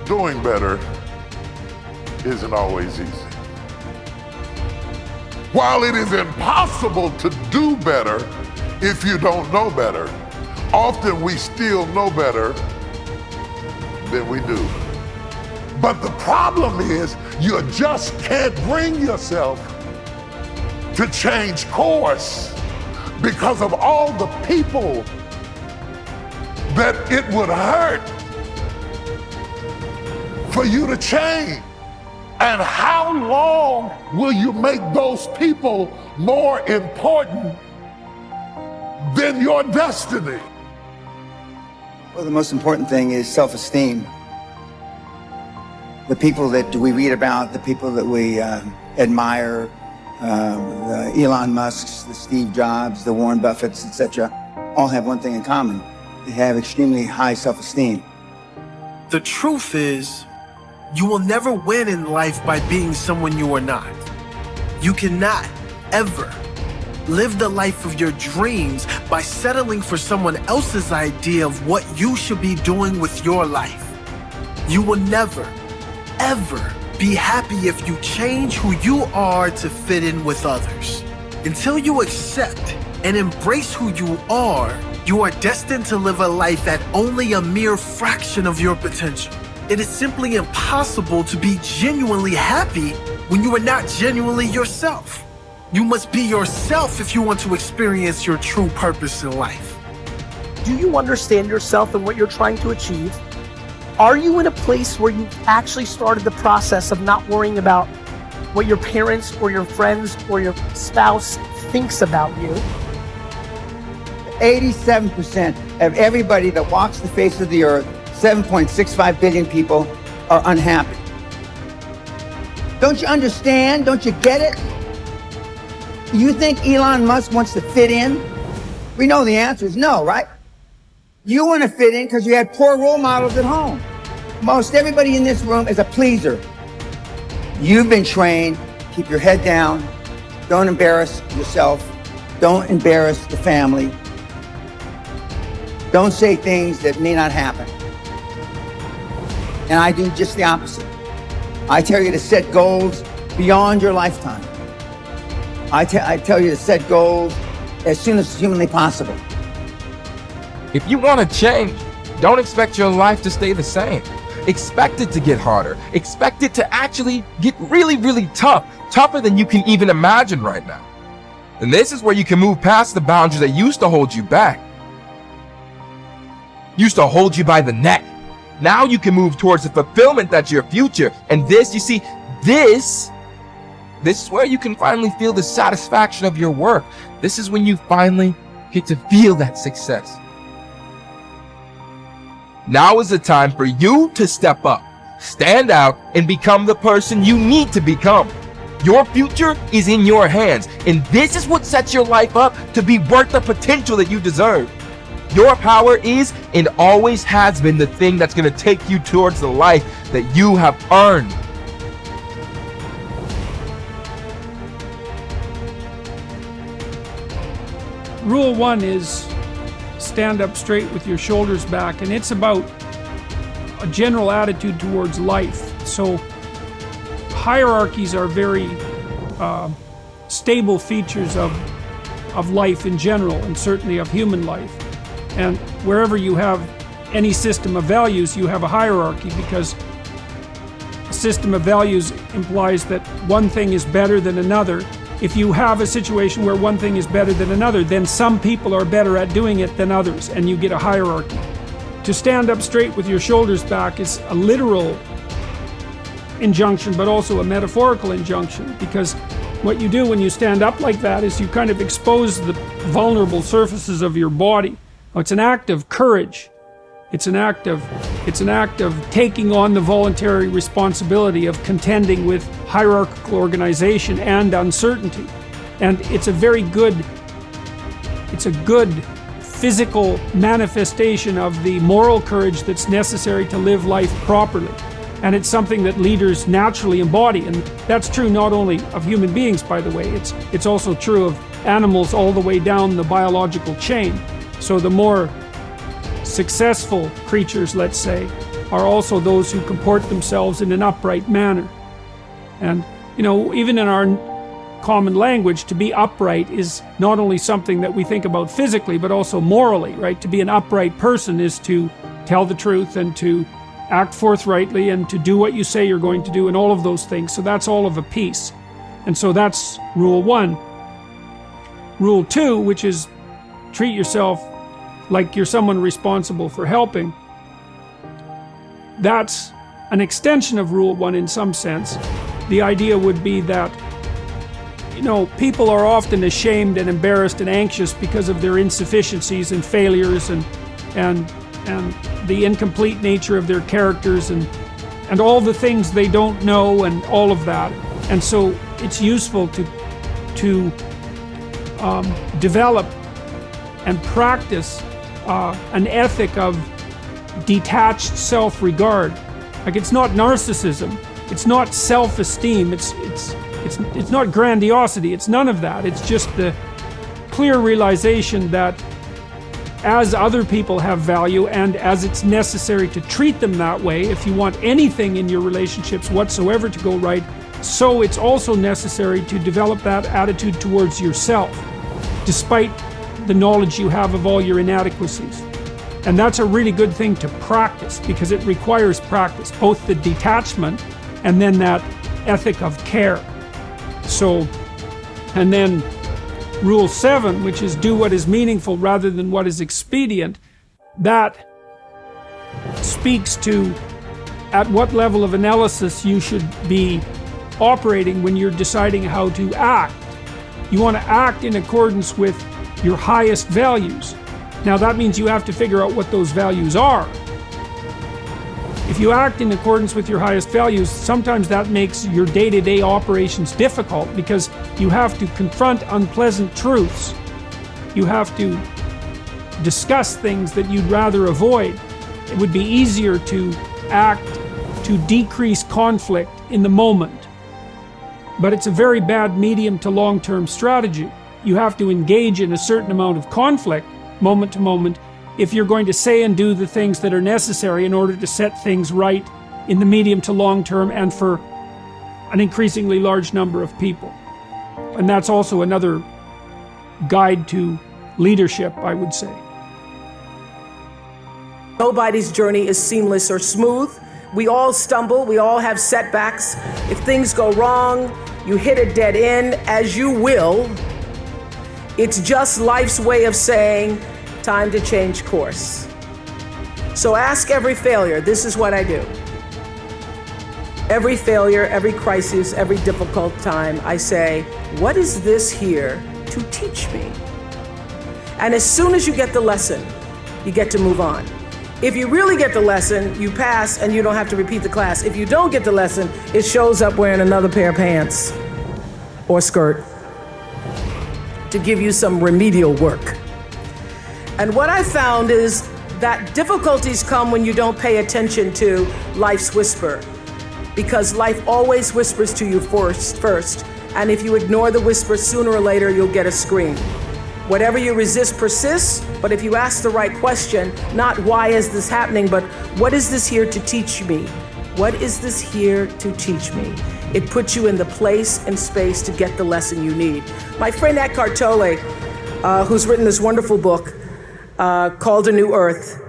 doing better isn't always easy. While it is impossible to do better if you don't know better, often we still know better than we do. But the problem is you just can't bring yourself to change course because of all the people that it would hurt for you to change. And how long will you make those people more important than your destiny? Well, the most important thing is self-esteem. The people that we read about, the people that we admire, the Elon Musks, the Steve Jobs, the Warren Buffetts, etc., all have one thing in common. They have extremely high self-esteem. The truth is, you will never win in life by being someone you are not. You cannot ever live the life of your dreams by settling for someone else's idea of what you should be doing with your life. You will never, ever be happy if you change who you are to fit in with others. Until you accept and embrace who you are destined to live a life at only a mere fraction of your potential. It is simply impossible to be genuinely happy when you are not genuinely yourself. You must be yourself if you want to experience your true purpose in life. Do you understand yourself and what you're trying to achieve? Are you in a place where you actually started the process of not worrying about what your parents or your friends or your spouse thinks about you? 87% of everybody that walks the face of the earth, 7.65 billion people, are unhappy. Don't you understand? Don't you get it? You think Elon Musk wants to fit in? We know the answer is no, right? You want to fit in because you had poor role models at home. Most everybody in this room is a pleaser. You've been trained, keep your head down, don't embarrass yourself, don't embarrass the family, don't say things that may not happen. And I do just the opposite. I tell you to set goals beyond your lifetime. I tell you to set goals as soon as humanly possible. If you want to change, don't expect your life to stay the same. Expect it to get harder. Expect it to actually get really, really tough. Tougher than you can even imagine right now. And this is where you can move past the boundaries that used to hold you back. Used to hold you by the neck. Now you can move towards the fulfillment that's your future. And this, you see, this is where you can finally feel the satisfaction of your work. This is when you finally get to feel that success. Now is the time for you to step up, stand out, and become the person you need to become. Your future is in your hands, and this is what sets your life up to be worth the potential that you deserve. Your power is and always has been the thing that's going to take you towards the life that you have earned. Rule 1 is stand up straight with your shoulders back, and it's about a general attitude towards life. So hierarchies are very stable features of life in general, and certainly of human life. And wherever you have any system of values, you have a hierarchy, because a system of values implies that one thing is better than another. If you have a situation where one thing is better than another, then some people are better at doing it than others, and you get a hierarchy. To stand up straight with your shoulders back is a literal injunction, but also a metaphorical injunction, because what you do when you stand up like that is you kind of expose the vulnerable surfaces of your body. It's an act of courage. It's an act of taking on the voluntary responsibility of contending with hierarchical organization and uncertainty. And it's a good physical manifestation of the moral courage that's necessary to live life properly. And it's something that leaders naturally embody. And that's true not only of human beings, by the way, it's also true of animals all the way down the biological chain. So the more successful creatures, let's say, are also those who comport themselves in an upright manner. And, you know, even in our common language, to be upright is not only something that we think about physically, but also morally, right? To be an upright person is to tell the truth and to act forthrightly and to do what you say you're going to do and all of those things. So that's all of a piece. And so that's rule 1. Rule 2, which is treat yourself like you're someone responsible for helping. That's an extension of rule 1 in some sense. The idea would be that, you know, people are often ashamed and embarrassed and anxious because of their insufficiencies and failures and the incomplete nature of their characters and all the things they don't know and all of that. And so it's useful to develop and practice an ethic of detached self-regard. Like, it's not narcissism, it's not self-esteem, it's not grandiosity, it's none of that. It's just the clear realization that as other people have value and as it's necessary to treat them that way if you want anything in your relationships whatsoever to go right, so it's also necessary to develop that attitude towards yourself, despite the knowledge you have of all your inadequacies. And that's a really good thing to practice, because it requires practice, both the detachment and then that ethic of care. So, and then rule 7, which is do what is meaningful rather than what is expedient, that speaks to at what level of analysis you should be operating when you're deciding how to act. You want to act in accordance with your highest values. Now that means you have to figure out what those values are. If you act in accordance with your highest values, sometimes that makes your day-to-day operations difficult because you have to confront unpleasant truths. You have to discuss things that you'd rather avoid. It would be easier to act to decrease conflict in the moment. But it's a very bad medium to long-term strategy. You have to engage in a certain amount of conflict, moment to moment, if you're going to say and do the things that are necessary in order to set things right in the medium to long term and for an increasingly large number of people. And that's also another guide to leadership, I would say. Nobody's journey is seamless or smooth. We all stumble, we all have setbacks. If things go wrong, you hit a dead end, as you will. It's just life's way of saying, time to change course. So ask every failure. This is what I do. Every failure, every crisis, every difficult time, I say, what is this here to teach me? And as soon as you get the lesson, you get to move on. If you really get the lesson, you pass and you don't have to repeat the class. If you don't get the lesson, it shows up wearing another pair of pants or skirt to give you some remedial work. And what I found is that difficulties come when you don't pay attention to life's whisper, because life always whispers to you first. And if you ignore the whisper, sooner or later, you'll get a scream. Whatever you resist persists, but if you ask the right question, not why is this happening, but what is this here to teach me? What is this here to teach me? It puts you in the place and space to get the lesson you need. My friend Eckhart Tolle, who's written this wonderful book called A New Earth,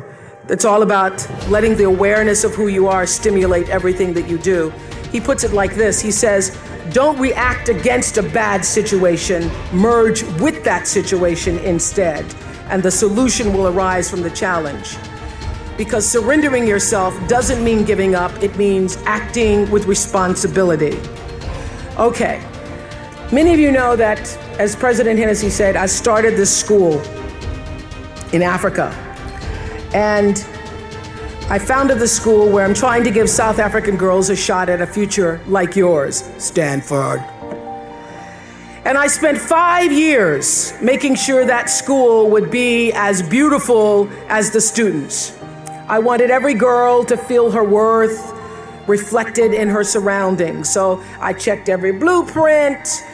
it's all about letting the awareness of who you are stimulate everything that you do. He puts it like this. He says, don't react against a bad situation, merge with that situation instead, and the solution will arise from the challenge. Because surrendering yourself doesn't mean giving up, it means acting with responsibility. Okay, many of you know that, as President Hennessy said, I started this school in Africa. And I founded the school where I'm trying to give South African girls a shot at a future like yours, Stanford. And I spent 5 years making sure that school would be as beautiful as the students. I wanted every girl to feel her worth reflected in her surroundings. So I checked every blueprint,